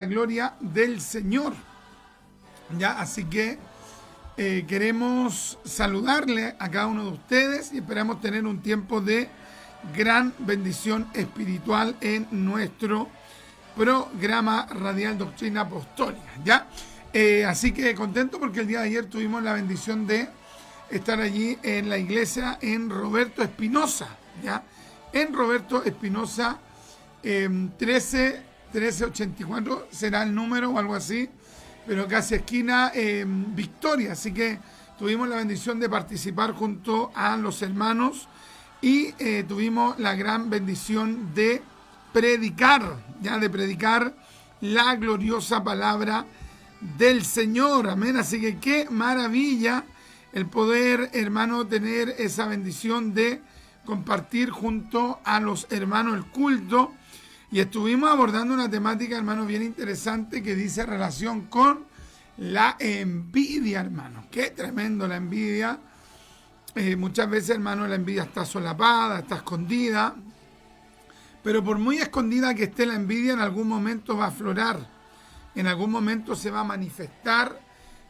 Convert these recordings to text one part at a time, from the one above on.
la gloria del Señor. Ya, así que queremos saludarle a cada uno de ustedes y esperamos tener un tiempo de gran bendición espiritual en nuestro programa radial Doctrina Apostólica. ¿Ya? Así que contento porque el día de ayer tuvimos la bendición de estar allí en la iglesia en Roberto Espinosa, ¿ya? En Roberto Espinosa 1384 será el número o algo así, pero casi esquina Victoria. Así que tuvimos la bendición de participar junto a los hermanos y tuvimos la gran bendición de predicar, ya de predicar la gloriosa palabra del Señor. Amén. Así que qué maravilla el poder, hermano, tener esa bendición de compartir junto a los hermanos el culto. Y estuvimos abordando una temática, hermano, bien interesante que dice relación con la envidia, hermano. Qué tremendo la envidia. Muchas veces, hermano, la envidia está solapada, está escondida. Pero por muy escondida que esté la envidia, en algún momento va a aflorar. En algún momento se va a manifestar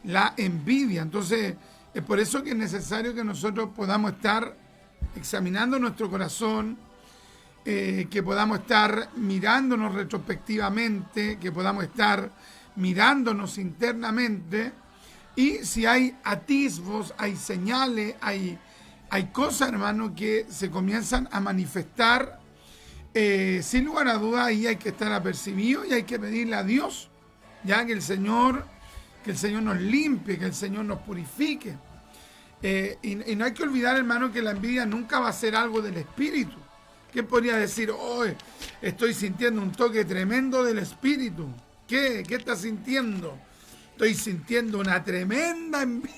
la envidia. Entonces, es por eso que es necesario que nosotros podamos estar examinando nuestro corazón, que podamos estar mirándonos retrospectivamente, que podamos estar mirándonos internamente, y si hay atisbos, hay señales, hay cosas, hermano, que se comienzan a manifestar, sin lugar a dudas, ahí hay que estar apercibido y hay que pedirle a Dios, ya que el Señor nos limpie, que el Señor nos purifique. Y no hay que olvidar, hermano, que la envidia nunca va a ser algo del espíritu. ¿Qué podría decir? Hoy estoy sintiendo un toque tremendo del espíritu. ¿Qué estás sintiendo? Estoy sintiendo una tremenda envidia.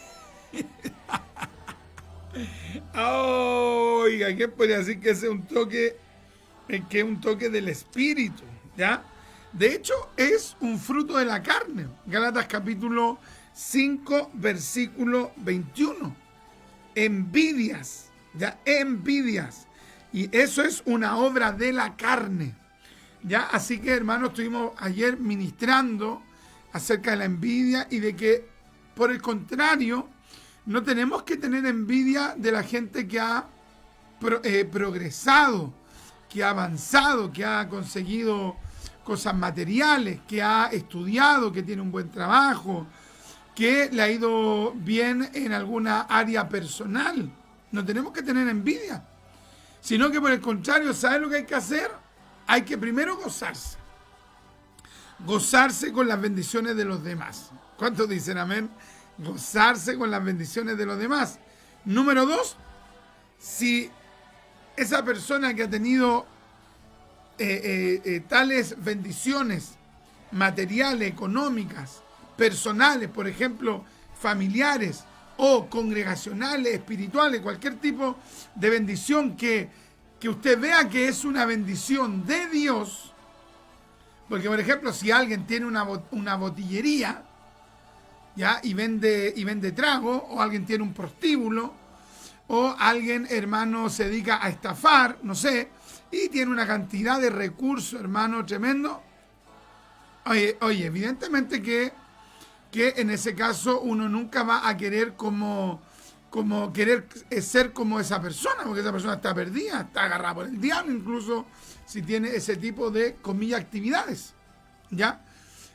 Oiga, ¿qué podría decir que ese es un toque, que es un toque del espíritu? ¿Ya? De hecho, es un fruto de la carne. Gálatas capítulo 5, versículo 21. Envidias, ya, envidias. Y eso es una obra de la carne. Ya, así que, hermanos, estuvimos ayer ministrando acerca de la envidia y de que, por el contrario, no tenemos que tener envidia de la gente que ha progresado, que ha avanzado, que ha conseguido cosas materiales, que ha estudiado, que tiene un buen trabajo, que le ha ido bien en alguna área personal. No tenemos que tener envidia, sino que por el contrario, ¿sabes lo que hay que hacer? Hay que primero gozarse. Gozarse con las bendiciones de los demás. ¿Cuántos dicen amén? Gozarse con las bendiciones de los demás. Número 2, si esa persona que ha tenido tales bendiciones materiales, económicas, personales, por ejemplo, familiares o congregacionales, espirituales, cualquier tipo de bendición que usted vea que es una bendición de Dios, porque por ejemplo, si alguien tiene una botillería, ¿ya? y vende trago, o alguien tiene un prostíbulo, o alguien, hermano, se dedica a estafar, no sé, y tiene una cantidad de recursos, hermano, tremendo. Oye, evidentemente que en ese caso uno nunca va a querer como querer ser como esa persona, porque esa persona está perdida, está agarrada por el diablo, incluso si tiene ese tipo de, comillas, actividades, ¿ya?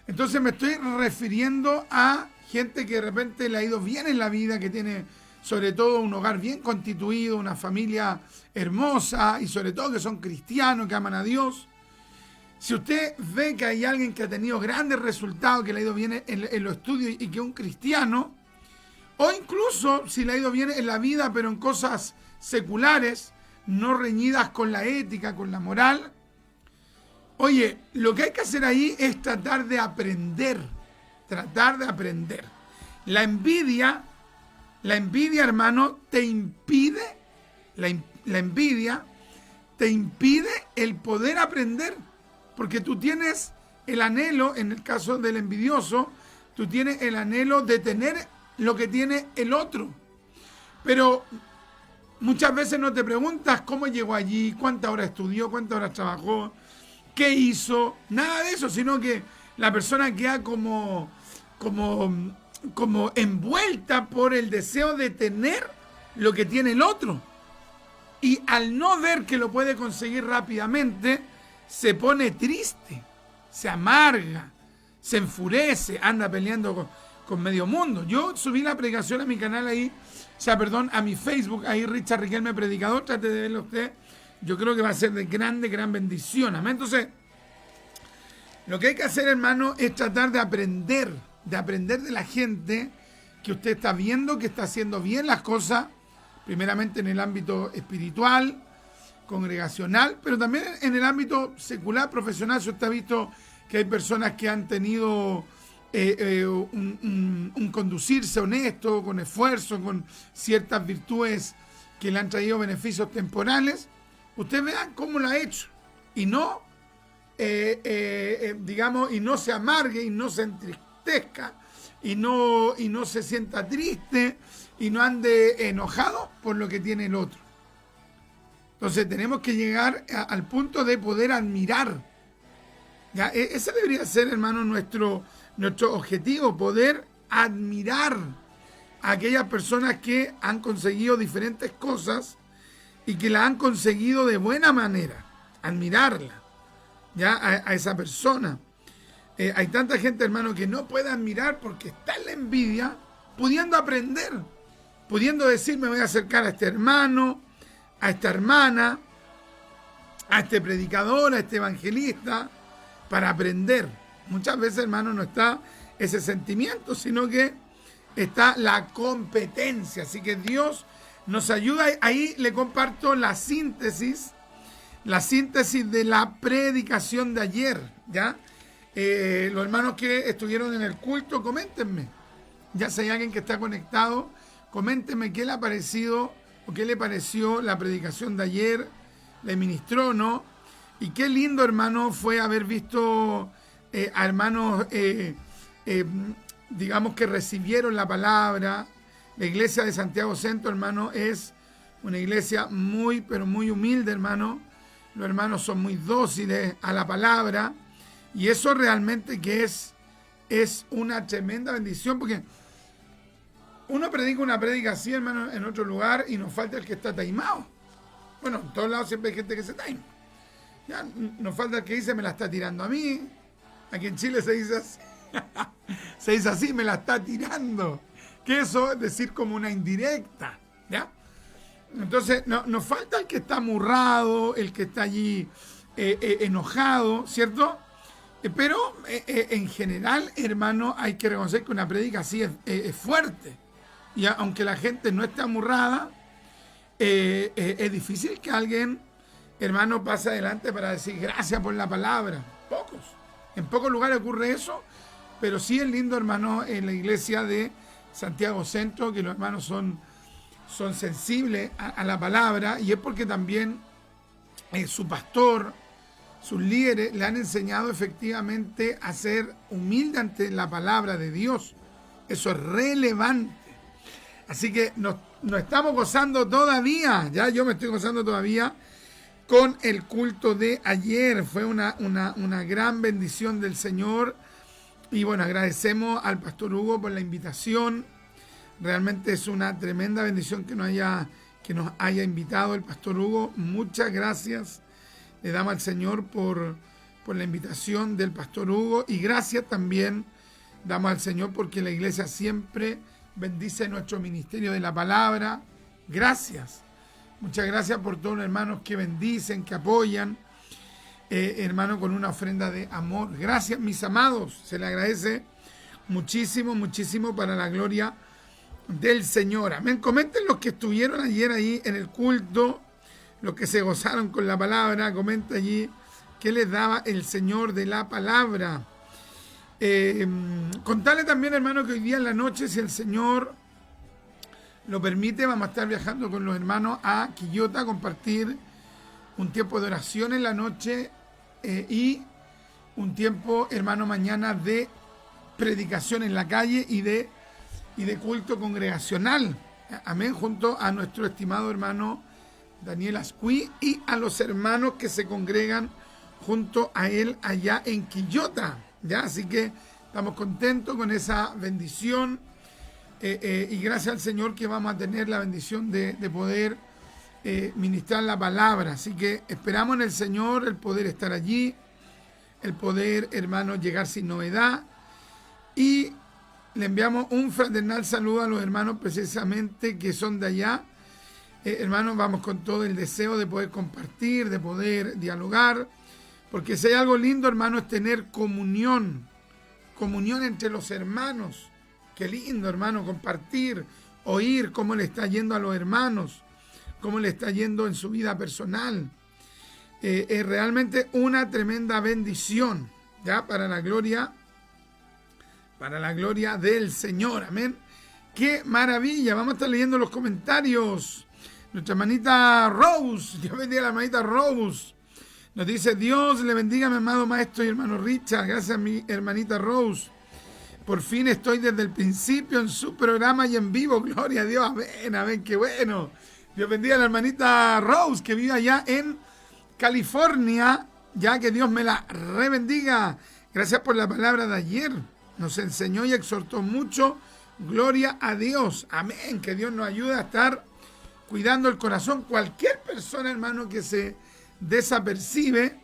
Entonces me estoy refiriendo a gente que de repente le ha ido bien en la vida, que tiene sobre todo un hogar bien constituido, una familia hermosa y sobre todo que son cristianos, que aman a Dios. Si usted ve que hay alguien que ha tenido grandes resultados, que le ha ido bien en los estudios y que es un cristiano, o incluso si le ha ido bien en la vida, pero en cosas seculares, no reñidas con la ética, con la moral, oye, lo que hay que hacer ahí es tratar de aprender. La envidia, hermano, te impide, la envidia te impide el poder aprender. Porque tú tienes el anhelo, en el caso del envidioso, tú tienes el anhelo de tener lo que tiene el otro. Pero muchas veces no te preguntas cómo llegó allí, cuántas horas estudió, cuántas horas trabajó, qué hizo, nada de eso, sino que la persona queda como envuelta por el deseo de tener lo que tiene el otro. Y al no ver que lo puede conseguir rápidamente, se pone triste, se amarga, se enfurece, anda peleando con medio mundo. Yo subí la predicación a mi canal ahí, a mi Facebook, ahí Richard Riquelme Predicador, trate de verlo usted. Yo creo que va a ser de gran bendición. Amén. Entonces, lo que hay que hacer, hermano, es tratar de aprender de la gente que usted está viendo, que está haciendo bien las cosas, primeramente en el ámbito espiritual, congregacional, pero también en el ámbito secular, profesional. Si usted ha visto que hay personas que han tenido un conducirse honesto, con esfuerzo, con ciertas virtudes que le han traído beneficios temporales, usted vea cómo lo ha hecho y no, y no se amargue y no se entristezca y no se sienta triste y no ande enojado por lo que tiene el otro. Entonces tenemos que llegar al punto de poder admirar. ¿Ya? Ese debería ser, hermano, nuestro objetivo, poder admirar a aquellas personas que han conseguido diferentes cosas y que la han conseguido de buena manera. Admirarla, ¿ya? A esa persona. Hay tanta gente, hermano, que no puede admirar porque está en la envidia, pudiendo aprender, pudiendo decir, me voy a acercar a este hermano, a esta hermana, a este predicador, a este evangelista, para aprender. Muchas veces, hermano, no está ese sentimiento, sino que está la competencia. Así que Dios nos ayuda. Ahí le comparto la síntesis de la predicación de ayer, ¿ya? Los hermanos que estuvieron en el culto, coméntenme. Ya si hay alguien que está conectado, coméntenme qué le ha parecido o qué le pareció la predicación de ayer, le ministró, ¿no? Y qué lindo, hermano, fue haber visto a hermanos, digamos, que recibieron la palabra. La iglesia de Santiago Centro, hermano, es una iglesia muy, pero muy humilde, hermano. Los hermanos son muy dóciles a la palabra. Y eso realmente que es una tremenda bendición, porque uno predica una prédica así, hermano, en otro lugar y nos falta el que está taimado. Bueno, en todos lados siempre hay gente que se taima. Ya, nos falta el que dice, me la está tirando a mí. Aquí en Chile se dice así. Se dice así, me la está tirando. Que eso es decir como una indirecta, ¿ya? Entonces, nos falta el que está amurrado, el que está allí enojado, ¿cierto? Pero en general, hermano, hay que reconocer que una prédica así es fuerte. Y aunque la gente no esté amurrada, es difícil que alguien, hermano, pase adelante para decir gracias por la palabra. En pocos lugares ocurre eso, pero sí es lindo, hermano, en la iglesia de Santiago Centro, que los hermanos son sensibles a la palabra, y es porque también su pastor, sus líderes le han enseñado efectivamente a ser humilde ante la palabra de Dios. Eso es relevante. Así que nos estamos gozando todavía, ya yo me estoy gozando todavía con el culto de ayer. Fue una gran bendición del Señor. Y bueno, agradecemos al pastor Hugo por la invitación. Realmente es una tremenda bendición que nos haya invitado el pastor Hugo. Muchas gracias le damos al Señor por la invitación del pastor Hugo. Y gracias también damos al Señor porque la iglesia siempre bendice nuestro ministerio de la palabra. Gracias. Muchas gracias por todos los hermanos que bendicen, que apoyan. Hermano, con una ofrenda de amor. Gracias, mis amados. Se le agradece muchísimo, muchísimo para la gloria del Señor. Amén. Comenten los que estuvieron ayer ahí en el culto, los que se gozaron con la palabra. Comenta allí qué les daba el Señor de la palabra. Contarle también, hermano, que hoy día en la noche, si el Señor lo permite, vamos a estar viajando con los hermanos a Quillota a compartir un tiempo de oración en la noche y un tiempo, hermano, mañana de predicación en la calle y de culto congregacional. Amén, junto a nuestro estimado hermano Daniel Ascuí y a los hermanos que se congregan junto a él allá en Quillota. ¿ya? Así que estamos contentos con esa bendición y gracias al Señor que vamos a tener la bendición de poder ministrar la palabra. Así que esperamos en el Señor el poder estar allí, el poder, hermanos, llegar sin novedad, y le enviamos un fraternal saludo a los hermanos precisamente que son de allá. Hermanos, vamos con todo el deseo de poder compartir, de poder dialogar, porque si hay algo lindo, hermanos, es tener comunión entre los hermanos. Qué lindo, hermano, compartir, oír cómo le está yendo a los hermanos, cómo le está yendo en su vida personal. Es realmente una tremenda bendición, ¿ya? Para la gloria del Señor, amén. ¡Qué maravilla! Vamos a estar leyendo los comentarios. Nuestra hermanita Rose, Dios bendiga a la hermanita Rose. Nos dice: Dios le bendiga a mi amado maestro y hermano Richard. Gracias a mi hermanita Rose. Por fin estoy desde el principio en su programa y en vivo. Gloria a Dios. Amén, amén, qué bueno. Dios bendiga a la hermanita Rose, que vive allá en California. Ya, que Dios me la rebendiga. Gracias por la palabra de ayer. Nos enseñó y exhortó mucho. Gloria a Dios. Amén. Que Dios nos ayude a estar cuidando el corazón. Cualquier persona, hermano, que se desapercibe,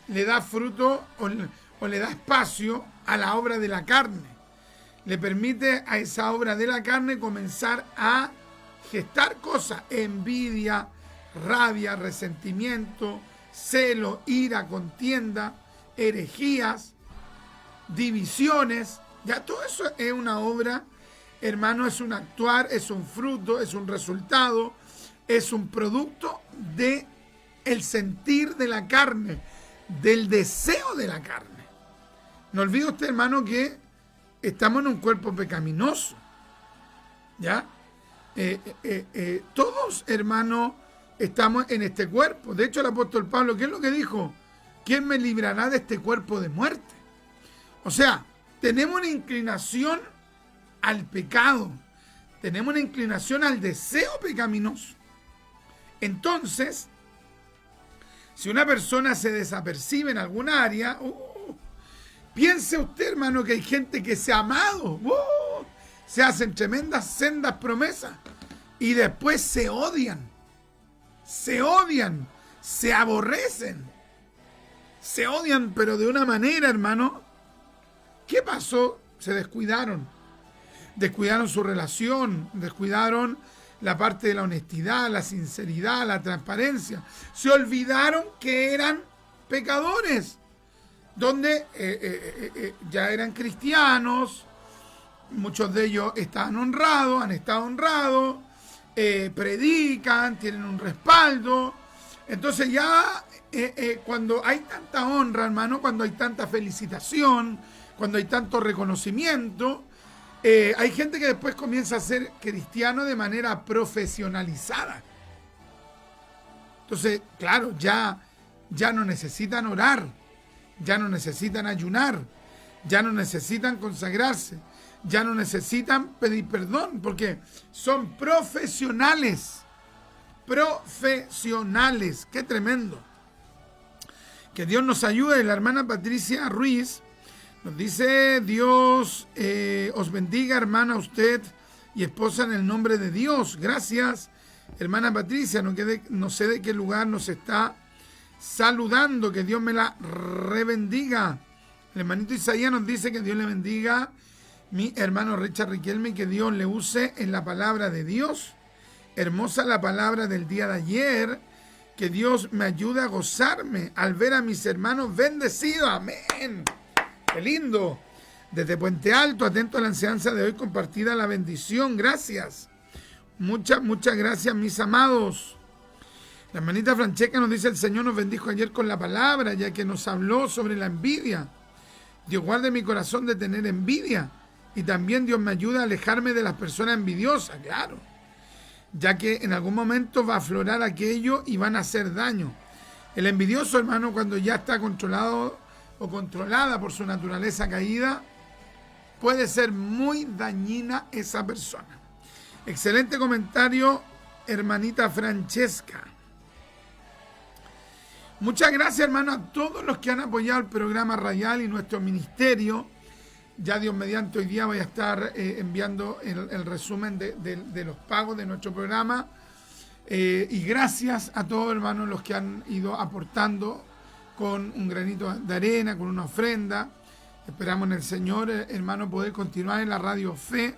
le da fruto o le da espacio a la obra de la carne. Le permite a esa obra de la carne comenzar a gestar cosas: envidia, rabia, resentimiento, celo, ira, contienda, herejías, divisiones. Ya todo eso es una obra, hermano, es un actuar, es un fruto, es un resultado, es un producto de el sentir de la carne, del deseo de la carne. No olvide usted, hermano, que estamos en un cuerpo pecaminoso, ¿ya? Todos, hermano, estamos en este cuerpo. De hecho, el apóstol Pablo, ¿qué es lo que dijo? ¿Quién me librará de este cuerpo de muerte? O sea, tenemos una inclinación al pecado, tenemos una inclinación al deseo pecaminoso. Entonces, si una persona se desapercibe en alguna área, piense usted, hermano, que hay gente que se ha amado, se hacen tremendas, sendas promesas y después se odian, se aborrecen, se odian, pero de una manera, hermano. ¿Qué pasó? Se descuidaron su relación, descuidaron la parte de la honestidad, la sinceridad, la transparencia. Se olvidaron que eran pecadores, donde ya eran cristianos, muchos de ellos estaban honrados, han estado honrados, predican, tienen un respaldo. Entonces ya cuando hay tanta honra, hermano, cuando hay tanta felicitación, cuando hay tanto reconocimiento, hay gente que después comienza a ser cristiano de manera profesionalizada. Entonces, claro, ya no necesitan orar, ya no necesitan ayunar, ya no necesitan consagrarse, ya no necesitan pedir perdón, porque son profesionales. Profesionales. ¡Qué tremendo! Que Dios nos ayude. La hermana Patricia Ruiz nos dice: Dios os bendiga, hermana, usted y esposa, en el nombre de Dios. Gracias, hermana Patricia. No sé de qué lugar nos está saludando. Que Dios me la rebendiga. El hermanito Isaías nos dice que Dios le bendiga. Mi hermano Richard Riquelme, que Dios le use en la palabra de Dios. Hermosa la palabra del día de ayer. Que Dios me ayude a gozarme al ver a mis hermanos bendecidos. Amén. ¡Qué lindo! Desde Puente Alto, atento a la enseñanza de hoy, compartida la bendición. Gracias. Muchas gracias, mis amados. La hermanita Francesca nos dice: el Señor nos bendijo ayer con la palabra, ya que nos habló sobre la envidia. Dios guarde mi corazón de tener envidia. Y también Dios me ayuda a alejarme de las personas envidiosas, claro. Ya que en algún momento va a aflorar aquello y van a hacer daño. El envidioso, hermano, cuando ya está controlado o controlada por su naturaleza caída, puede ser muy dañina esa persona. Excelente comentario, hermanita Francesca. Muchas gracias, hermano, a todos los que han apoyado el programa radial y nuestro ministerio. Ya Dios mediante, hoy día voy a estar enviando el resumen de los pagos de nuestro programa. Y gracias a todos, hermanos, los que han ido aportando con un granito de arena, con una ofrenda. Esperamos en el Señor, hermano, poder continuar en la Radio Fe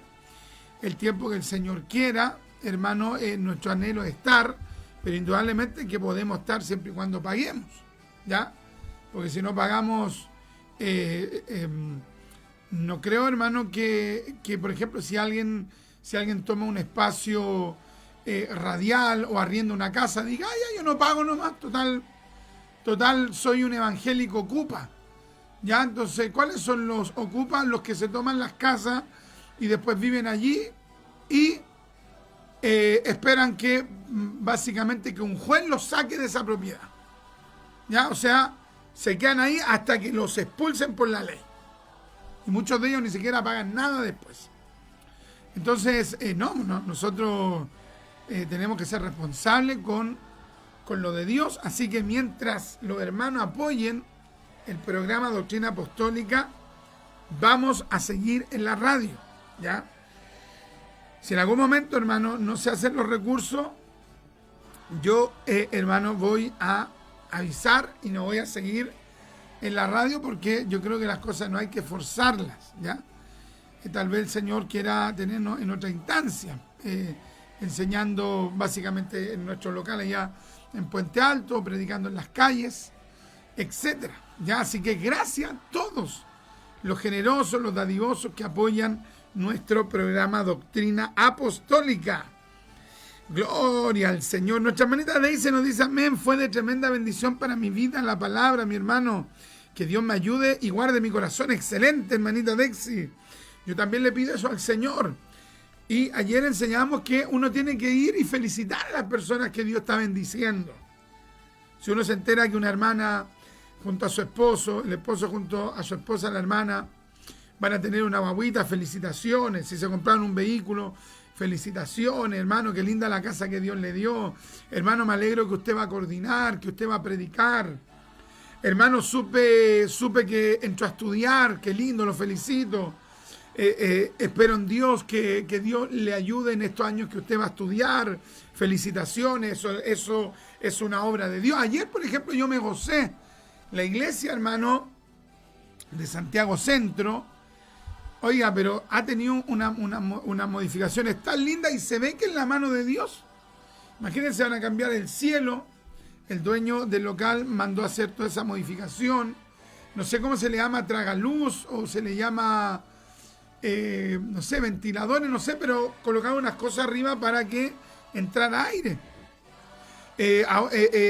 el tiempo que el Señor quiera. Hermano, nuestro anhelo es estar, pero indudablemente que podemos estar siempre y cuando paguemos, ¿ya? Porque si no pagamos, no creo, hermano, que por ejemplo, si alguien toma un espacio radial o arrienda una casa, diga, ay, ya, yo no pago nomás, total, soy un evangélico ocupa. ¿Ya? Entonces, ¿cuáles son los ocupas? Los que se toman las casas y después viven allí y esperan que básicamente que un juez los saque de esa propiedad. ¿Ya? O sea, se quedan ahí hasta que los expulsen por la ley. Y muchos de ellos ni siquiera pagan nada después. Entonces, nosotros tenemos que ser responsables con lo de Dios. Así que mientras los hermanos apoyen el programa Doctrina Apostólica, vamos a seguir en la radio, ¿ya? Si en algún momento, hermano, no se hacen los recursos, yo, hermano, voy a avisar y no voy a seguir en la radio porque yo creo que las cosas no hay que forzarlas, ¿ya? Tal vez el Señor quiera tenernos en otra instancia, enseñando básicamente en nuestro local allá en Puente Alto, predicando en las calles, etcétera. Ya, así que gracias a todos los generosos, los dadivosos que apoyan nuestro programa Doctrina Apostólica. Gloria al Señor. Nuestra hermanita Daisy nos dice, amén, fue de tremenda bendición para mi vida la palabra, mi hermano. Que Dios me ayude y guarde mi corazón. Excelente, hermanita Daisy. Yo también le pido eso al Señor. Y ayer enseñamos que uno tiene que ir y felicitar a las personas que Dios está bendiciendo. Si uno se entera que una hermana junto a su esposo, el esposo junto a su esposa, la hermana, van a tener una guaguita, felicitaciones. Si se compraron un vehículo, felicitaciones, hermano, qué linda la casa que Dios le dio. Hermano, me alegro que usted va a coordinar, que usted va a predicar. Hermano, supe que entró a estudiar, qué lindo, lo felicito. Espero en Dios que Dios le ayude en estos años que usted va a estudiar. Felicitaciones, eso es una obra de Dios. Ayer, por ejemplo, yo me gocé. La iglesia, hermano, de Santiago Centro, oiga, pero ha tenido unas modificaciones tan lindas y se ve que es la mano de Dios. Imagínense, van a cambiar el cielo. El dueño del local mandó a hacer toda esa modificación. No sé cómo se le llama, tragaluz, o se le llama, no sé, ventiladores, no sé, pero colocaron unas cosas arriba para que entrara aire.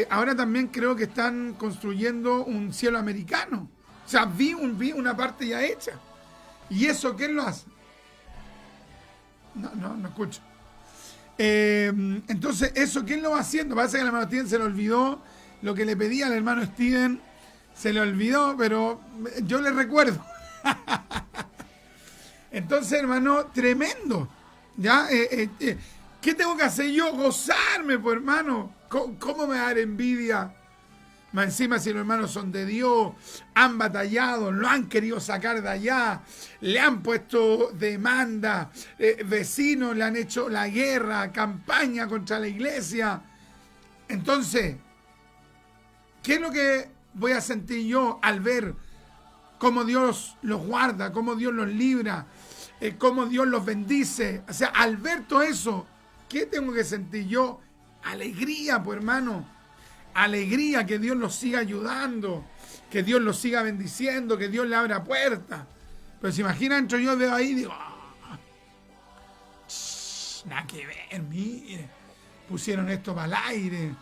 Ahora también creo que están construyendo un cielo americano. O sea, vi una parte ya hecha. ¿Y eso quién lo hace? No escucho. Entonces, ¿eso quién lo va haciendo? Parece que al hermano Steven se le olvidó lo que le pedía al hermano Steven. Se le olvidó, pero yo le recuerdo. Entonces, hermano, tremendo. ¿Ya? ¿Qué tengo que hacer yo? Gozarme, pues, hermano. ¿Cómo me va a dar envidia? Más encima, si los hermanos son de Dios, han batallado, lo han querido sacar de allá, le han puesto demanda, vecinos le han hecho la guerra, campaña contra la iglesia. Entonces, ¿qué es lo que voy a sentir yo al ver cómo Dios los guarda, cómo Dios los libra, cómo Dios los bendice? O sea, al ver todo eso, ¿qué tengo que sentir yo? Alegría, pues, hermano. Alegría, que Dios los siga ayudando, que Dios los siga bendiciendo, que Dios le abra puertas. Pero se imaginan, entro yo, veo ahí y digo, nada que ver, mire, pusieron esto para el aire,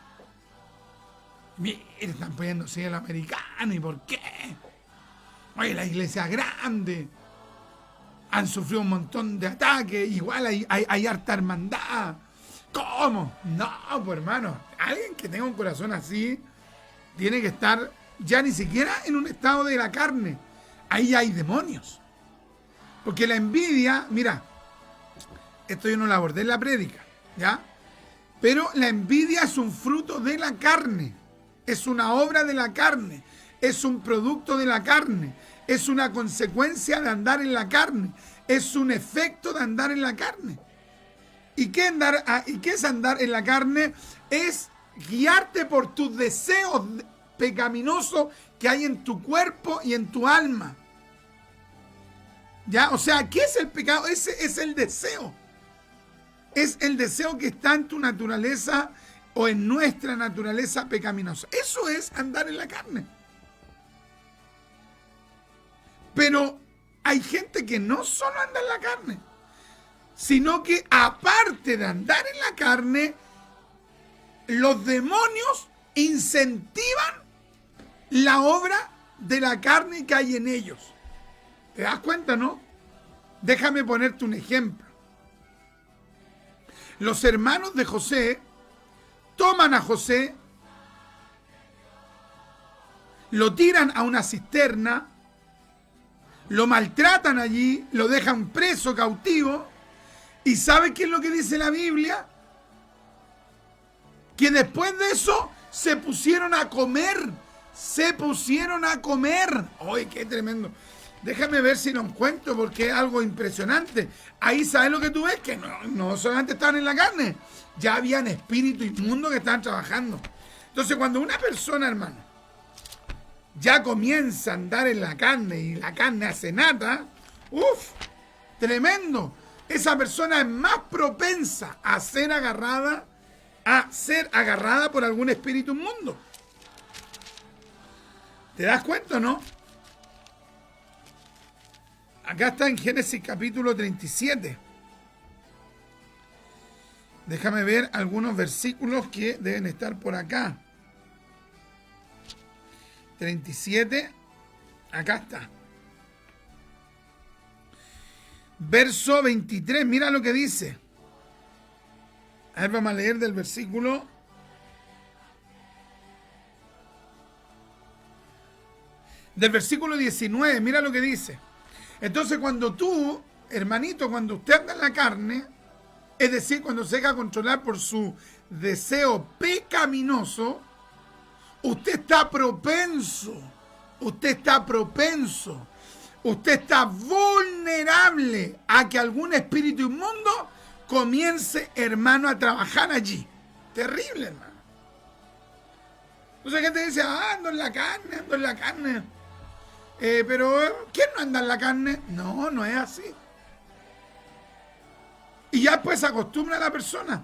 mire, están poniendo cielo americano, ¿y por qué? Oye, la iglesia es grande, han sufrido un montón de ataques, igual hay harta hermandad. ¿Cómo? No, pues, hermano, alguien que tenga un corazón así tiene que estar ya ni siquiera en un estado de la carne. Ahí hay demonios. Porque la envidia, mira, esto yo no lo abordé en la prédica, ¿ya? Pero la envidia es un fruto de la carne. es una obra de la carne, es un producto de la carne, es una consecuencia de andar en la carne, es un efecto de andar en la carne. ¿Y qué es andar en la carne? Es guiarte por tus deseos pecaminosos que hay en tu cuerpo y en tu alma. ¿Ya? O sea, ¿qué es el pecado? Ese es el deseo. Es el deseo que está en tu naturaleza o en nuestra naturaleza pecaminosa. Eso es andar en la carne. Pero hay gente que no solo anda en la carne, sino que aparte de andar en la carne, los demonios incentivan la obra de la carne que hay en ellos. ¿Te das cuenta, no? Déjame ponerte un ejemplo. Los hermanos de José toman a José, lo tiran a una cisterna, lo maltratan allí, lo dejan preso, cautivo. ¿Y sabe qué es lo que dice la Biblia? Que después de eso se pusieron a comer. Se pusieron a comer. ¡Ay, qué tremendo! Déjame ver si lo encuentro porque es algo impresionante. Ahí, ¿sabes lo que tú ves? Que no solamente estaban en la carne, ya habían espíritus inmundos que estaban trabajando. Entonces, cuando una persona, hermano, ya comienza a andar en la carne y la carne hace nata, ¡uf! Tremendo. Esa persona es más propensa a ser agarrada por algún espíritu inmundo. ¿Te das cuenta o no? Acá está en Génesis capítulo 37. Déjame ver algunos versículos que deben estar por acá. 37, acá está. Verso 23, mira lo que dice. A ver, vamos a leer del versículo. Del versículo 19, mira lo que dice. Entonces, cuando tú, hermanito, cuando usted anda en la carne, es decir, cuando se deja controlar por su deseo pecaminoso, usted está propenso, usted está vulnerable a que algún espíritu inmundo comience, hermano, a trabajar allí. Terrible, hermano. Entonces gente dice, ando en la carne. Pero, ¿quién no anda en la carne? No, no es así. Y ya después se acostumbra a la persona.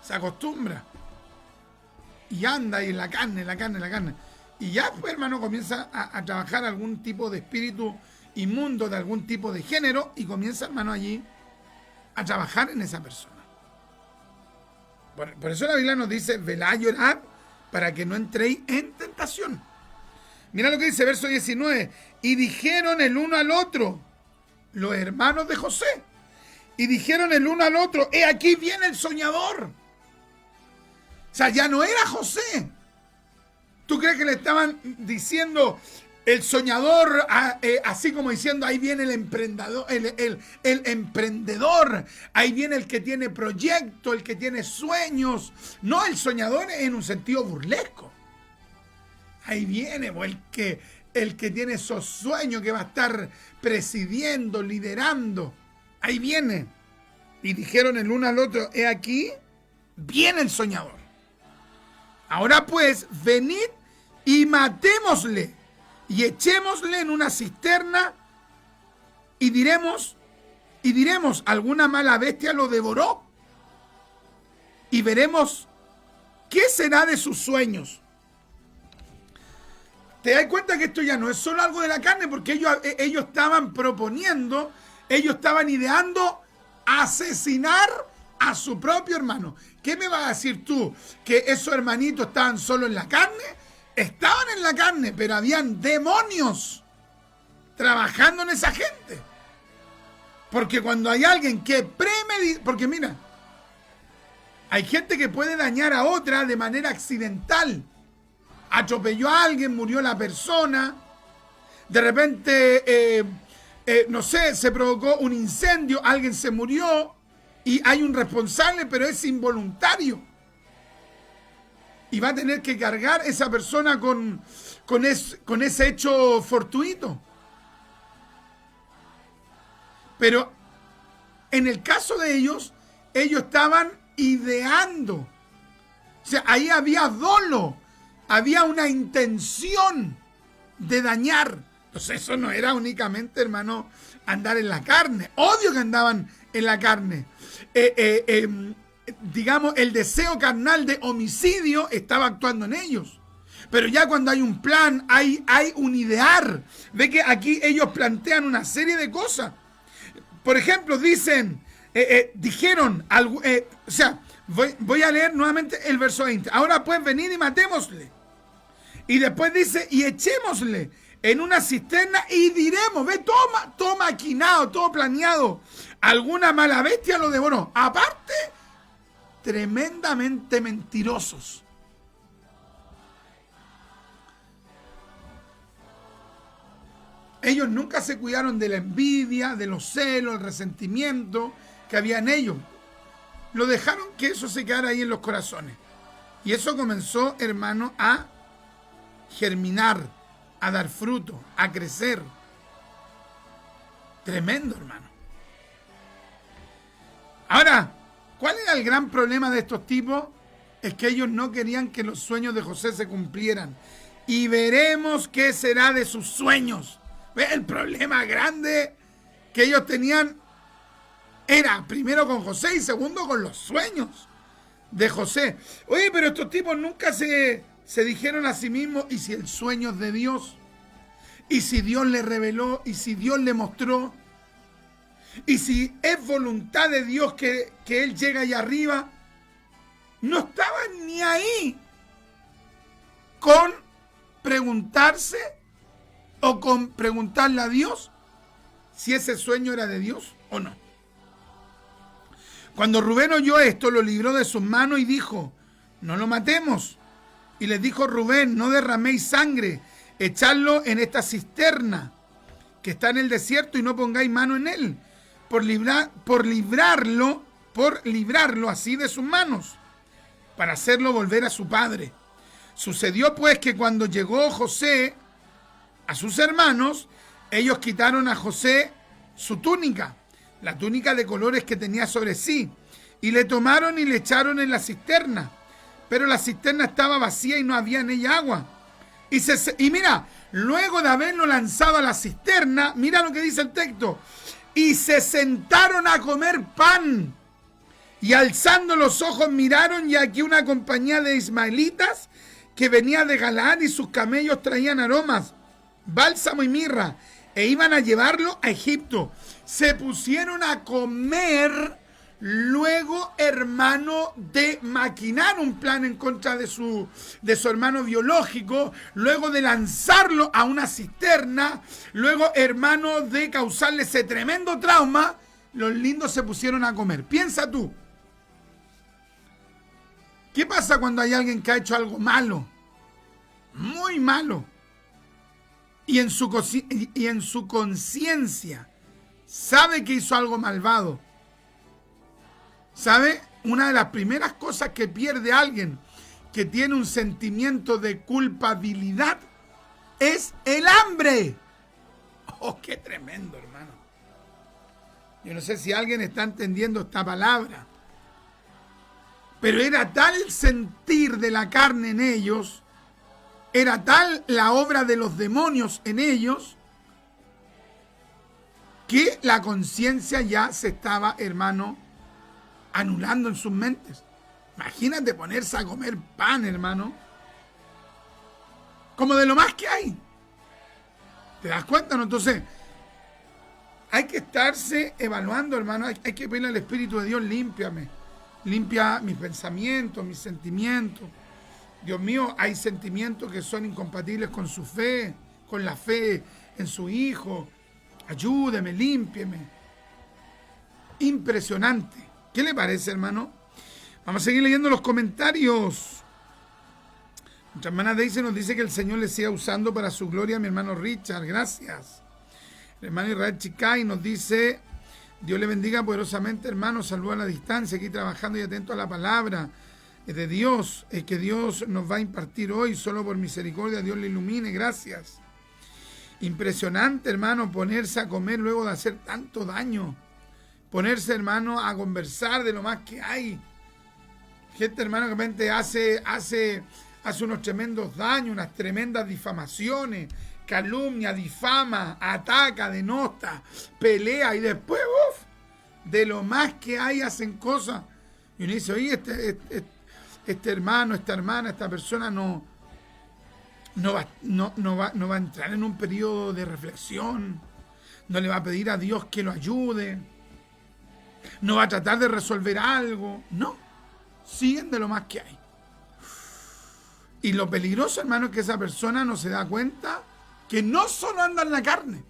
Se acostumbra. Y anda ahí en la carne. Y ya después, hermano, comienza a trabajar algún tipo de espíritu inmundo de algún tipo de género y comienza, hermano, allí a trabajar en esa persona. Por eso la Biblia nos dice, velad y orad para que no entréis en tentación. Mira lo que dice, verso 19. Y dijeron el uno al otro, los hermanos de José, y dijeron el uno al otro, he aquí viene el soñador. O sea, ya no era José. ¿Tú crees que le estaban diciendo el soñador, así como diciendo, ahí viene el emprendedor, el emprendedor, ahí viene el que tiene proyecto, el que tiene sueños? No, el soñador en un sentido burlesco. Ahí viene el que tiene esos sueños, que va a estar presidiendo, liderando. Ahí viene. Y dijeron el uno al otro, he aquí, viene el soñador. Ahora pues, venid y matémosle y echémosle en una cisterna y diremos, alguna mala bestia lo devoró y veremos qué será de sus sueños. ¿Te das cuenta que esto ya no es solo algo de la carne? Porque ellos estaban proponiendo, ellos estaban ideando asesinar a su propio hermano. ¿Qué me vas a decir tú? ¿Que esos hermanitos estaban solo en la carne? Estaban en la carne, pero habían demonios trabajando en esa gente. Porque cuando hay alguien que premedita, porque mira, hay gente que puede dañar a otra de manera accidental. Atropelló a alguien, murió la persona, de repente, no sé, se provocó un incendio, alguien se murió y hay un responsable, pero es involuntario. y va a tener que cargar esa persona con ese hecho fortuito. Pero en el caso de ellos estaban ideando. O sea, ahí había dolo, había una intención de dañar. Entonces eso no era únicamente, hermano, andar en la carne. Obvio que andaban en la carne. Digamos, el deseo carnal de homicidio estaba actuando en ellos. Pero ya cuando hay un plan, hay un idear. Ve que aquí ellos plantean una serie de cosas. Por ejemplo, dijeron, o sea, voy a leer nuevamente el verso 20. Ahora pues venid y matémosle. Y después dice, y echémosle en una cisterna y diremos, ve, todo maquinado, todo planeado. Alguna mala bestia lo devoró. Aparte, tremendamente mentirosos. Ellos nunca se cuidaron de la envidia, de los celos, el resentimiento que había en ellos. Lo dejaron que eso se quedara ahí en los corazones. Y eso comenzó, hermano, a germinar, a dar fruto, a crecer. Tremendo, hermano. Ahora, ¿cuál era el gran problema de estos tipos? Es que ellos no querían que los sueños de José se cumplieran. Y veremos qué será de sus sueños. El problema grande que ellos tenían era primero con José y segundo con los sueños de José. Oye, pero estos tipos nunca se dijeron a sí mismos, ¿y si el sueño es de Dios? ¿Y si Dios le reveló? ¿Y si Dios le mostró? ¿Y si es voluntad de Dios que Él llegue allá arriba? No estaban ni ahí con preguntarse o con preguntarle a Dios si ese sueño era de Dios o no. Cuando Rubén oyó esto, lo libró de sus manos y dijo, no lo matemos. Y les dijo Rubén, no derraméis sangre, echadlo en esta cisterna que está en el desierto y no pongáis mano en él, por librarlo así de sus manos, para hacerlo volver a su padre. Sucedió pues que cuando llegó José a sus hermanos, ellos quitaron a José su túnica, la túnica de colores que tenía sobre sí, y le tomaron y le echaron en la cisterna. Pero la cisterna estaba vacía y no había en ella agua. Y mira, luego de haberlo lanzado a la cisterna, mira lo que dice el texto, y se sentaron a comer pan. Y alzando los ojos miraron, y aquí una compañía de ismaelitas que venía de Galaad, y sus camellos traían aromas, bálsamo y mirra, e iban a llevarlo a Egipto. Se pusieron a comer luego, hermano, de maquinar un plan en contra de su hermano biológico, luego de lanzarlo a una cisterna, luego, hermano, de causarle ese tremendo trauma, los lindos se pusieron a comer. Piensa tú, ¿qué pasa cuando hay alguien que ha hecho algo malo? Muy malo. Y en su conciencia sabe que hizo algo malvado. ¿Sabe? Una de las primeras cosas que pierde alguien que tiene un sentimiento de culpabilidad es el hambre. ¡Oh, qué tremendo, hermano! Yo no sé si alguien está entendiendo esta palabra. Pero era tal el sentir de la carne en ellos, era tal la obra de los demonios en ellos, que la conciencia ya se estaba, hermano, anulando en sus mentes. Imagínate ponerse a comer pan, hermano, como de lo más que hay. ¿Te das cuenta, no? Entonces, hay que estarse evaluando, hermano. Hay que pedirle al Espíritu de Dios, límpiame. Limpia mis pensamientos, mis sentimientos. Dios mío, hay sentimientos que son incompatibles con su fe, con la fe en su Hijo. Ayúdeme, límpieme. Impresionante. ¿Qué le parece, hermano? Vamos a seguir leyendo los comentarios. Nuestra hermana Daisy nos dice que el Señor le siga usando para su gloria a mi hermano Richard. Gracias. El hermano Israel Chicay nos dice, Dios le bendiga poderosamente, hermano. Saludos a la distancia, aquí trabajando y atento a la palabra. de Dios que Dios nos va a impartir hoy, solo por misericordia, Dios le ilumine, gracias. Impresionante, hermano, ponerse a comer luego de hacer tanto daño. Ponerse, hermano, a conversar de lo más que hay. Gente, hermano, que de repente hace unos tremendos daños, unas tremendas difamaciones, calumnia, difama, ataca, denota, pelea y después, de lo más que hay hacen cosas. Y uno dice, oye, este hermano, esta hermana, esta persona no va a entrar en un periodo de reflexión, no le va a pedir a Dios que lo ayude, no va a tratar de resolver algo, no, siguen de lo más que hay. Y lo peligroso, hermano, es que esa persona no se da cuenta que no solo anda en la carne,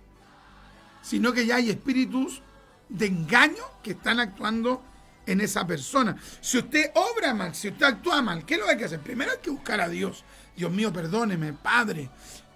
sino que ya hay espíritus de engaño que están actuando en esa persona. Si usted obra mal, si usted actúa mal, ¿qué es lo que hay que hacer? Primero hay que buscar a Dios. Dios mío, perdóneme, Padre.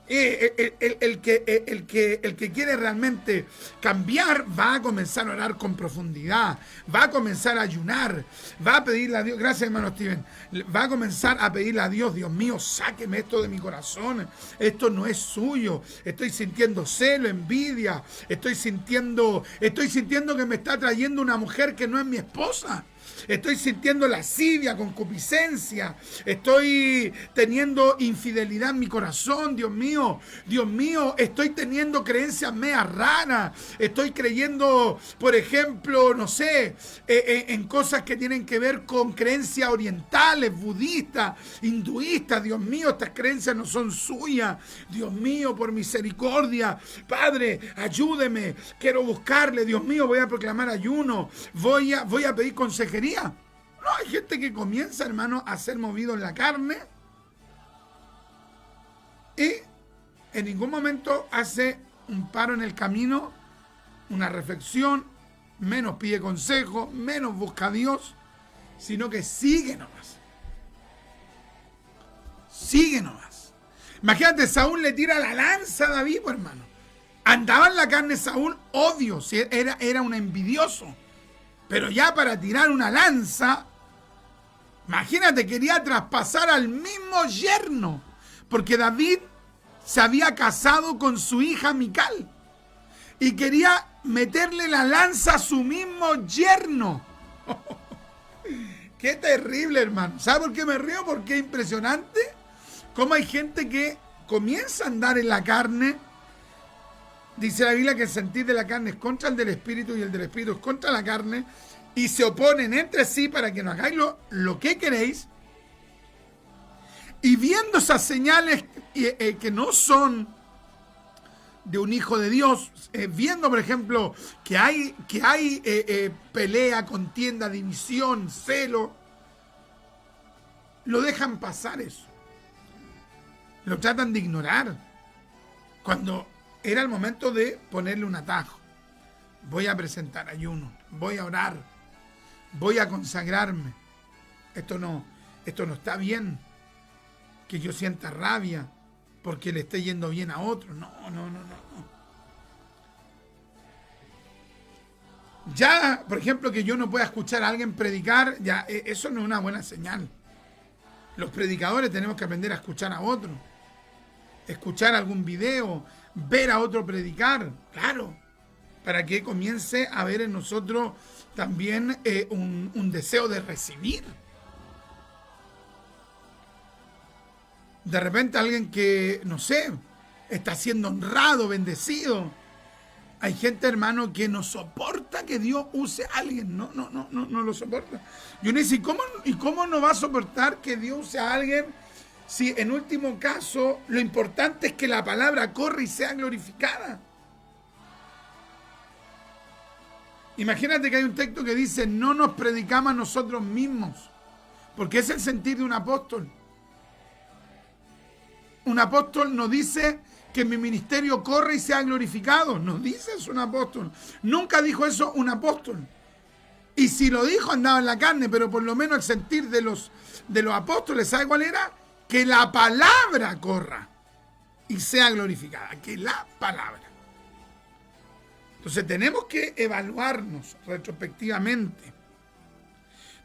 El que quiere realmente cambiar va a comenzar a orar con profundidad, va a comenzar a ayunar, va a pedirle a Dios, gracias hermano Steven, va a comenzar a pedirle a Dios, Dios mío, sáqueme esto de mi corazón, esto no es suyo, estoy sintiendo celo, envidia, estoy sintiendo que me está trayendo una mujer que no es mi esposa. Estoy sintiendo lascivia, concupiscencia. Estoy teniendo infidelidad en mi corazón, Dios mío. Dios mío, estoy teniendo creencias medias raras. Estoy creyendo, por ejemplo, no sé, en cosas que tienen que ver con creencias orientales, budistas, hinduistas. Dios mío, estas creencias no son suyas. Dios mío, por misericordia. Padre, ayúdeme. Quiero buscarle. Dios mío, voy a proclamar ayuno. Voy a pedir consejería. No, hay gente que comienza, hermano, a ser movido en la carne y en ningún momento hace un paro en el camino, una reflexión, menos pide consejo, menos busca a Dios, sino que sigue nomás. Sigue nomás. Imagínate, Saúl le tira la lanza a David, pues, hermano. Andaba en la carne Saúl, odio, era un envidioso. Pero ya para tirar una lanza, imagínate, quería traspasar al mismo yerno, porque David se había casado con su hija Mical y quería meterle la lanza a su mismo yerno. Qué terrible, hermano. ¿Sabe por qué me río? Porque es impresionante cómo hay gente que comienza a andar en la carne. Dice la Biblia que el sentir de la carne es contra el del espíritu y el del espíritu es contra la carne y se oponen entre sí para que no hagáis lo que queréis. Y viendo esas señales que no son de un hijo de Dios, viendo, por ejemplo, que hay pelea, contienda, división, celo, lo dejan pasar eso. Lo tratan de ignorar. Cuando era el momento de ponerle un atajo. Voy a presentar ayuno, voy a orar, voy a consagrarme. Esto no está bien. Que yo sienta rabia porque le esté yendo bien a otro. No. Ya, por ejemplo, que yo no pueda escuchar a alguien predicar, ya eso no es una buena señal. Los predicadores tenemos que aprender a escuchar a otro. Escuchar algún video, ver a otro predicar, claro, para que comience a ver en nosotros también un deseo de recibir. De repente alguien que, no sé, está siendo honrado, bendecido. Hay gente, hermano, que no soporta que Dios use a alguien, no lo soporta. Y uno dice, ¿y cómo no va a soportar que Dios use a alguien? Si en último caso lo importante es que la palabra corra y sea glorificada. Imagínate que hay un texto que dice, no nos predicamos a nosotros mismos, porque es el sentir de un apóstol. Un apóstol no dice que mi ministerio corra y sea glorificado, no dice eso un apóstol. Nunca dijo eso un apóstol. Y si lo dijo andaba en la carne, pero por lo menos el sentir de los apóstoles, ¿sabe cuál era? Que la palabra corra y sea glorificada, que la palabra. Entonces tenemos que evaluarnos retrospectivamente.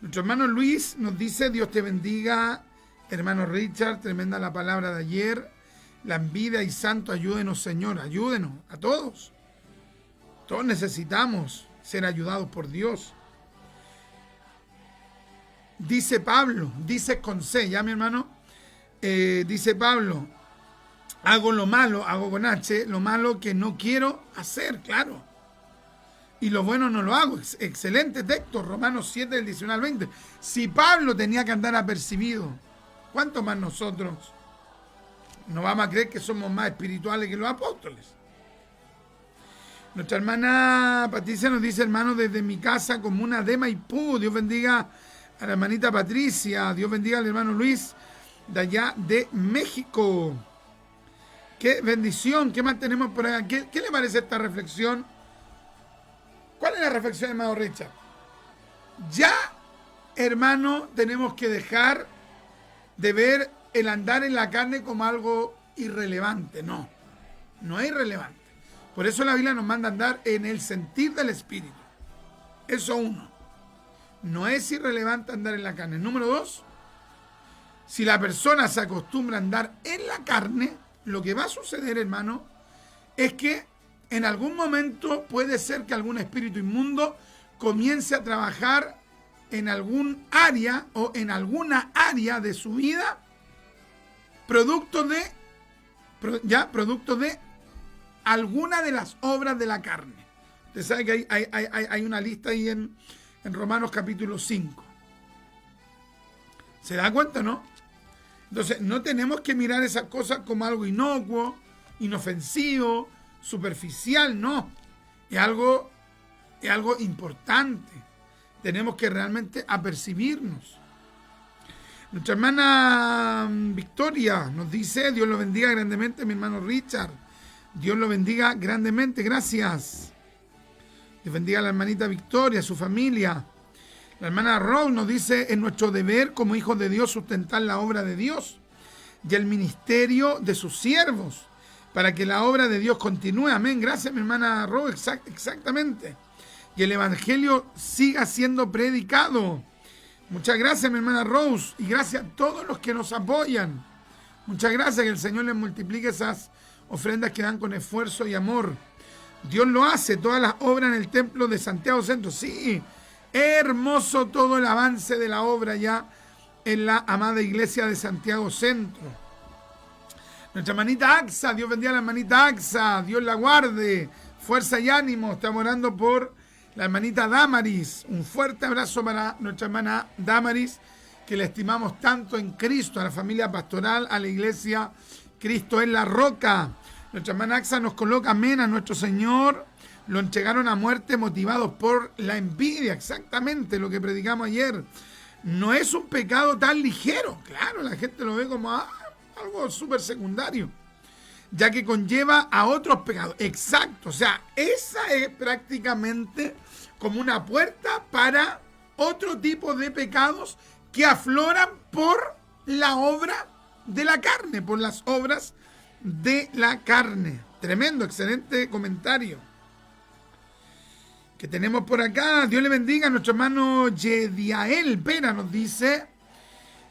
Nuestro hermano Luis nos dice, Dios te bendiga, hermano Richard, tremenda la palabra de ayer. La envidia y santo, ayúdenos, Señor, ayúdenos a todos. Todos necesitamos ser ayudados por Dios. Dice Pablo, dice con C, ¿ya, mi hermano? Dice Pablo, hago lo malo, hago con H, lo malo que no quiero hacer, claro. Y lo bueno no lo hago. Excelente texto, Romanos 7, del 19 al 20. Si Pablo tenía que andar apercibido, ¿cuánto más nosotros? No vamos a creer que somos más espirituales que los apóstoles. Nuestra hermana Patricia nos dice, hermano, desde mi casa, comuna de Maipú. Dios bendiga a la hermanita Patricia. Dios bendiga al hermano Luis, de allá de México. Qué bendición. ¿Qué más tenemos por allá? ¿Qué le parece esta reflexión? ¿Cuál es la reflexión, hermano Richard? Ya, hermano, tenemos que dejar de ver el andar en la carne como algo irrelevante. No, no es irrelevante. Por eso la Biblia nos manda a andar en el sentir del Espíritu. Eso uno. No es irrelevante andar en la carne. Número dos, si la persona se acostumbra a andar en la carne, lo que va a suceder, hermano, es que en algún momento puede ser que algún espíritu inmundo comience a trabajar en algún área o en alguna área de su vida, producto de alguna de las obras de la carne. Usted sabe que hay una lista ahí en Romanos capítulo 5. ¿Se da cuenta, no? Entonces, no tenemos que mirar esas cosas como algo inocuo, inofensivo, superficial, no. Es algo importante. Tenemos que realmente apercibirnos. Nuestra hermana Victoria nos dice, Dios lo bendiga grandemente, mi hermano Richard. Dios lo bendiga grandemente, gracias. Dios bendiga a la hermanita Victoria, a su familia. La hermana Rose nos dice, es nuestro deber como hijos de Dios sustentar la obra de Dios y el ministerio de sus siervos, para que la obra de Dios continúe. Amén. Gracias, mi hermana Rose, exactamente. Y el evangelio siga siendo predicado. Muchas gracias, mi hermana Rose, y gracias a todos los que nos apoyan. Muchas gracias, que el Señor les multiplique esas ofrendas que dan con esfuerzo y amor. Dios lo hace, todas las obras en el templo de Santiago Centro. Sí, hermoso todo el avance de la obra ya en la amada iglesia de Santiago Centro. Nuestra hermanita Axa, Dios bendiga a la hermanita Axa, Dios la guarde, fuerza y ánimo. Estamos orando por la hermanita Damaris. Un fuerte abrazo para nuestra hermana Damaris, que la estimamos tanto en Cristo, a la familia pastoral, a la iglesia Cristo en la Roca. Nuestra hermana Axa nos coloca amén a nuestro Señor. Lo entregaron a muerte motivados por la envidia, exactamente lo que predicamos ayer. No es un pecado tan ligero, claro, la gente lo ve como algo súper secundario, ya que conlleva a otros pecados. Exacto, o sea, esa es prácticamente como una puerta para otro tipo de pecados que afloran por la obra de la carne, por las obras de la carne. Tremendo, excelente comentario que tenemos por acá. Dios le bendiga a nuestro hermano Yediael Pera, nos dice,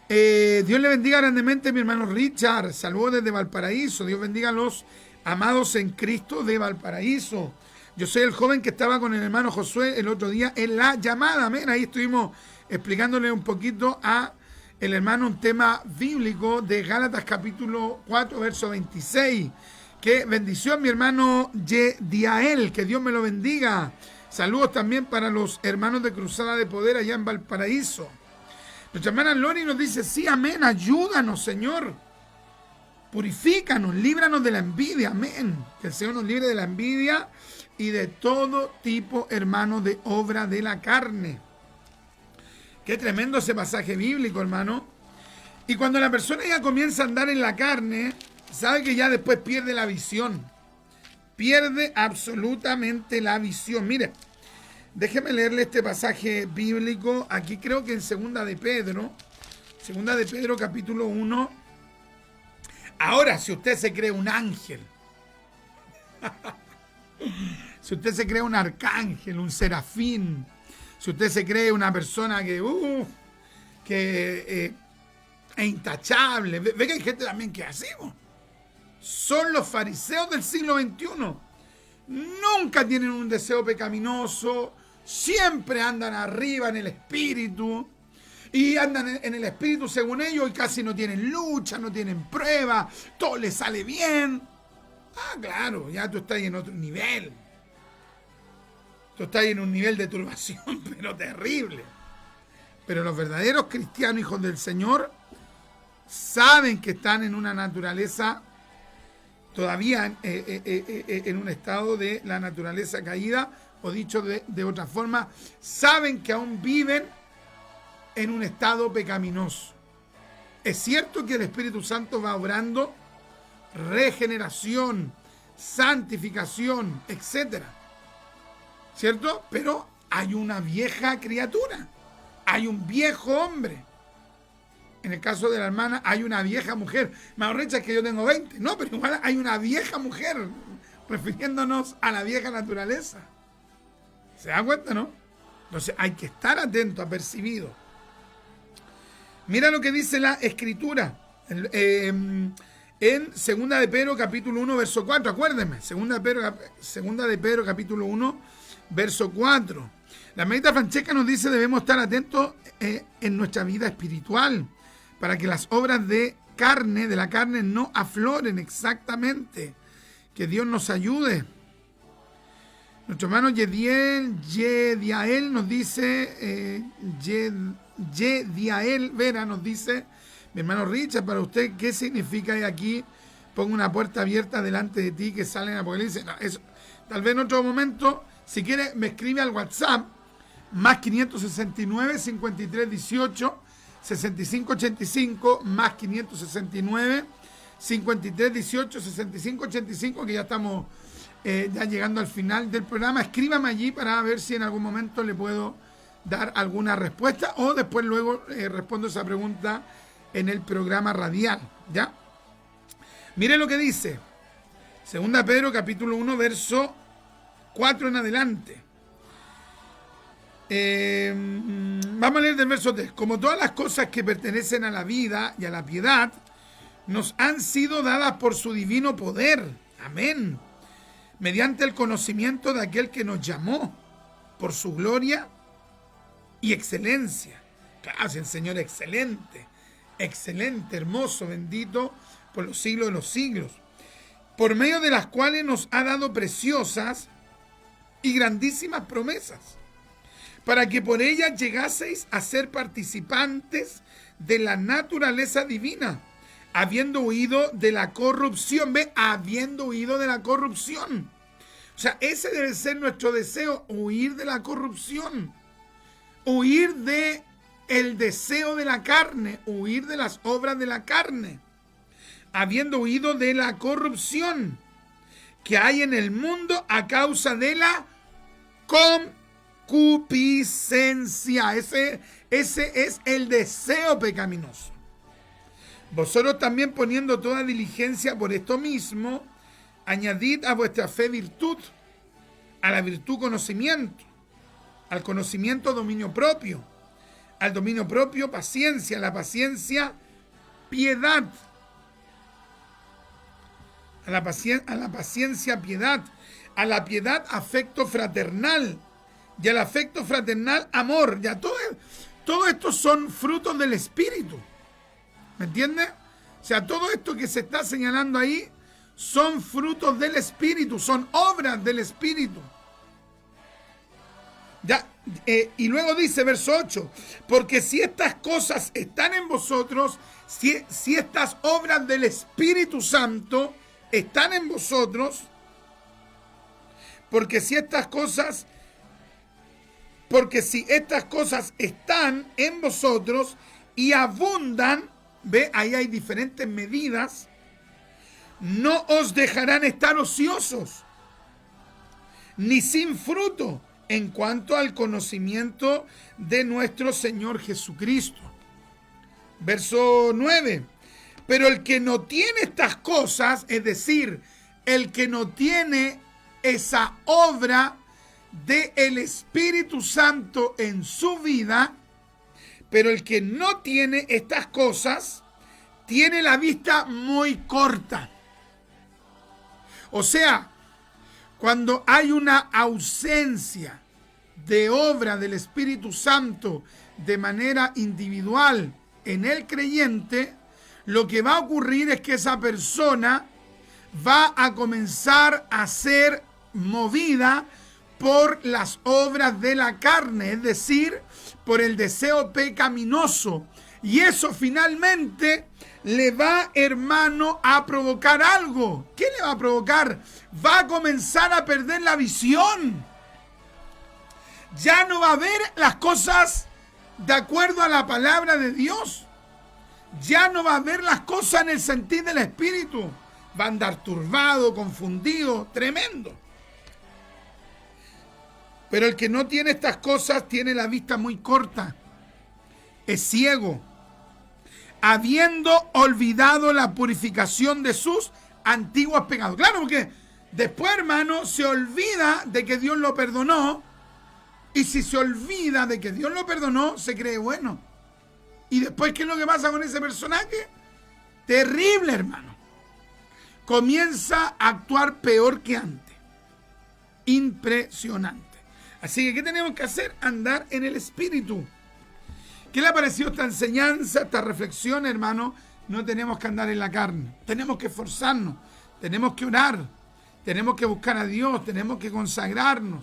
Dios le bendiga grandemente, mi hermano Richard, saludos desde Valparaíso. Dios bendiga a los amados en Cristo de Valparaíso. Yo soy el joven que estaba con el hermano Josué el otro día en la llamada, amén. Ahí estuvimos explicándole un poquito a el hermano un tema bíblico de Gálatas capítulo 4, verso 26. Qué bendición, mi hermano Yediael, que Dios me lo bendiga. Saludos también para los hermanos de Cruzada de Poder allá en Valparaíso. Nuestra hermana Lori nos dice, sí, amén, ayúdanos, Señor. Purifícanos, líbranos de la envidia, amén. Que el Señor nos libre de la envidia y de todo tipo, hermano, de obra de la carne. Qué tremendo ese pasaje bíblico, hermano. Y cuando la persona ya comienza a andar en la carne, sabe que ya después pierde la visión. Pierde absolutamente la visión. Mire, déjeme leerle este pasaje bíblico. Aquí creo que en Segunda de Pedro capítulo 1. Ahora, si usted se cree un ángel, si usted se cree un arcángel, un serafín, Si usted se cree una persona que es intachable, ve que hay gente también que es así, ¿no? Son los fariseos del siglo XXI. Nunca tienen un deseo pecaminoso, siempre andan arriba en el espíritu, y andan en el espíritu según ellos y casi no tienen lucha, no tienen prueba, todo les sale bien. Ah, claro, ya tú estás en otro nivel. Tú estás en un nivel de turbación, pero terrible. Pero los verdaderos cristianos, hijos del Señor, saben que están en una naturaleza todavía en un estado de la naturaleza caída, o dicho de otra forma, saben que aún viven en un estado pecaminoso. Es cierto que el Espíritu Santo va obrando regeneración, santificación, etcétera, ¿cierto? Pero hay una vieja criatura, hay un viejo hombre. En el caso de la hermana hay una vieja mujer. Me ahorrecha que yo tengo 20. No, pero igual hay una vieja mujer, refiriéndonos a la vieja naturaleza. ¿Se da cuenta, no? Entonces hay que estar atento, apercibido. Mira lo que dice la Escritura en 2 de Pedro capítulo 1 verso 4. Acuérdenme, 2 de Pedro capítulo 1 verso 4. La hermanita Francesca nos dice: debemos estar atentos en nuestra vida espiritual para que las obras de la carne no afloren. Exactamente. Que Dios nos ayude. Nuestro hermano Yediael nos dice, Yediael Vera nos dice: mi hermano Richard, para usted, ¿qué significa aquí? Pongo una puerta abierta delante de ti que sale en Apocalipsis. No, eso, tal vez en otro momento, si quiere, me escribe al WhatsApp, más 569 53 18 65 85, más 569 53 18 65 85, que ya estamos ya llegando al final del programa. Escríbame allí para ver si en algún momento le puedo dar alguna respuesta, o después luego respondo esa pregunta en el programa radial, ¿ya? Mire lo que dice 2 Pedro capítulo 1 verso 4 en adelante. Vamos a leer del verso 3. Como todas las cosas que pertenecen a la vida y a la piedad nos han sido dadas por su divino poder, amén, mediante el conocimiento de aquel que nos llamó por su gloria y excelencia. Claro, es el Señor excelente, excelente, hermoso, bendito por los siglos de los siglos, por medio de las cuales nos ha dado preciosas y grandísimas promesas, para que por ellas llegaseis a ser participantes de la naturaleza divina, habiendo huido de la corrupción. ¿Ve? Habiendo huido de la corrupción. O sea, ese debe ser nuestro deseo, huir de la corrupción, huir de el deseo de la carne, huir de las obras de la carne, habiendo huido de la corrupción que hay en el mundo a causa de la concupiscencia. Ese es el deseo pecaminoso. Vosotros también, poniendo toda diligencia por esto mismo, añadid a vuestra fe virtud, a la virtud conocimiento, al conocimiento dominio propio, al dominio propio paciencia, a la paciencia piedad, a la paciencia piedad, a la piedad afecto fraternal, y al afecto fraternal amor. Ya todo esto son frutos del Espíritu. ¿Me entiende? O sea, todo esto que se está señalando ahí son frutos del Espíritu, son obras del Espíritu. Ya, y luego dice, verso 8, porque si estas cosas están en vosotros, si estas obras del Espíritu Santo están en vosotros, porque si estas cosas están en vosotros y abundan, ve, ahí hay diferentes medidas, no os dejarán estar ociosos, ni sin fruto, en cuanto al conocimiento de nuestro Señor Jesucristo. Verso 9. Pero el que no tiene estas cosas, es decir, el que no tiene esa obra del Espíritu Santo en su vida, pero el que no tiene estas cosas tiene la vista muy corta. O sea, cuando hay una ausencia de obra del Espíritu Santo de manera individual en el creyente, lo que va a ocurrir es que esa persona va a comenzar a ser movida por las obras de la carne, es decir, por el deseo pecaminoso. Y eso finalmente le va, hermano, a provocar algo. ¿Qué le va a provocar? Va a comenzar a perder la visión. Ya no va a ver las cosas de acuerdo a la palabra de Dios. Ya no va a ver las cosas en el sentido del Espíritu. Va a andar turbado, confundido, tremendo. Pero el que no tiene estas cosas tiene la vista muy corta. Es ciego, habiendo olvidado la purificación de sus antiguos pecados. Claro, porque después, hermano, se olvida de que Dios lo perdonó. Y si se olvida de que Dios lo perdonó, se cree bueno. ¿Y después qué es lo que pasa con ese personaje? Terrible, hermano. Comienza a actuar peor que antes. Impresionante. Así que, ¿qué tenemos que hacer? Andar en el Espíritu. ¿Qué le ha parecido esta enseñanza, esta reflexión, hermano? No tenemos que andar en la carne. Tenemos que esforzarnos. Tenemos que orar. Tenemos que buscar a Dios. Tenemos que consagrarnos.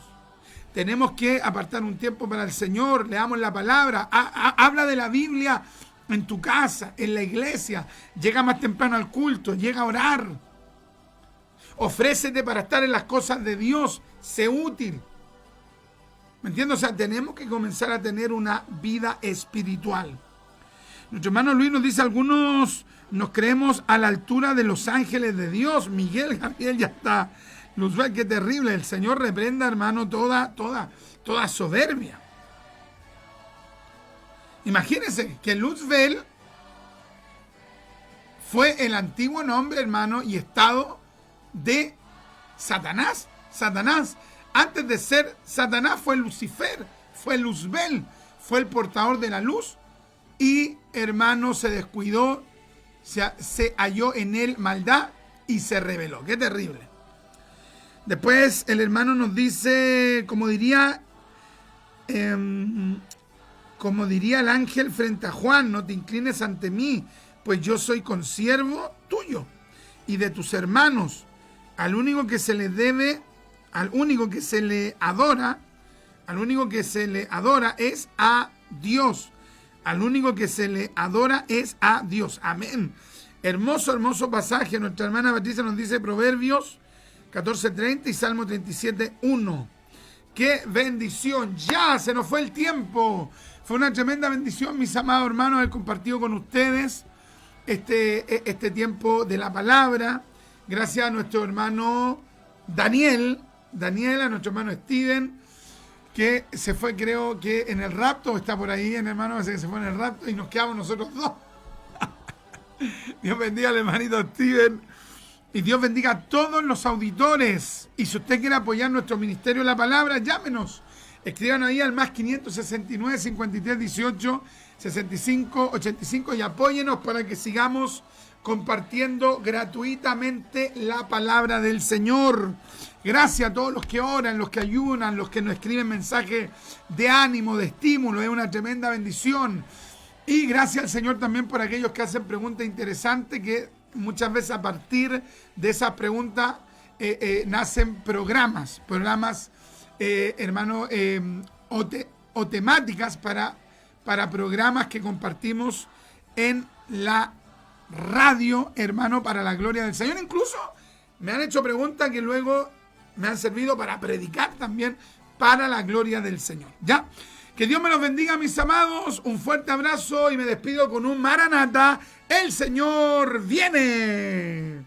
Tenemos que apartar un tiempo para el Señor. Leamos la palabra. Habla de la Biblia en tu casa, en la iglesia. Llega más temprano al culto. Llega a orar. Ofrécete para estar en las cosas de Dios. Sé útil. ¿Me entiendes? O sea, tenemos que comenzar a tener una vida espiritual. Nuestro hermano Luis nos dice, algunos nos creemos a la altura de los ángeles de Dios. Miguel Gabriel ya está. Luzbel, qué terrible. El Señor reprenda, hermano, toda soberbia. Imagínense que Luzbel fue el antiguo nombre, hermano, y estado de Satanás. Satanás. Antes de ser Satanás fue Lucifer, fue Luzbel, fue el portador de la luz y, hermano, se descuidó, se halló en él maldad y se rebeló. ¡Qué terrible! Después el hermano nos dice, como diría el ángel frente a Juan, no te inclines ante mí, pues yo soy consiervo tuyo y de tus hermanos. Al único que se le debe, al único que se le adora es a Dios. Al único que se le adora es a Dios. Amén. Hermoso, hermoso pasaje. Nuestra hermana Patricia nos dice Proverbios 14:30 y Salmo 37:1. ¡Qué bendición! Ya se nos fue el tiempo. Fue una tremenda bendición, mis amados hermanos, haber compartido con ustedes este tiempo de la palabra. Gracias a nuestro hermano Daniel, a nuestro hermano Steven, que se fue, creo que en el rapto, está por ahí, hermano, parece que se fue en el rapto y nos quedamos nosotros dos. Dios bendiga al hermanito Steven y Dios bendiga a todos los auditores. Y si usted quiere apoyar nuestro ministerio de la palabra, llámenos. Escriban ahí al más 569 53 18 65 85 y apóyenos para que sigamos compartiendo gratuitamente la palabra del Señor. Gracias a todos los que oran, los que ayunan, los que nos escriben mensajes de ánimo, de estímulo. Es una tremenda bendición. Y gracias al Señor también por aquellos que hacen preguntas interesantes, que muchas veces a partir de esas preguntas nacen programas, hermano, o temáticas para programas que compartimos en la radio, hermano, para la gloria del Señor. Incluso me han hecho preguntas que luego me han servido para predicar también para la gloria del Señor. ¿Ya? Que Dios me los bendiga, mis amados. Un fuerte abrazo y me despido con un Maranata. El Señor viene.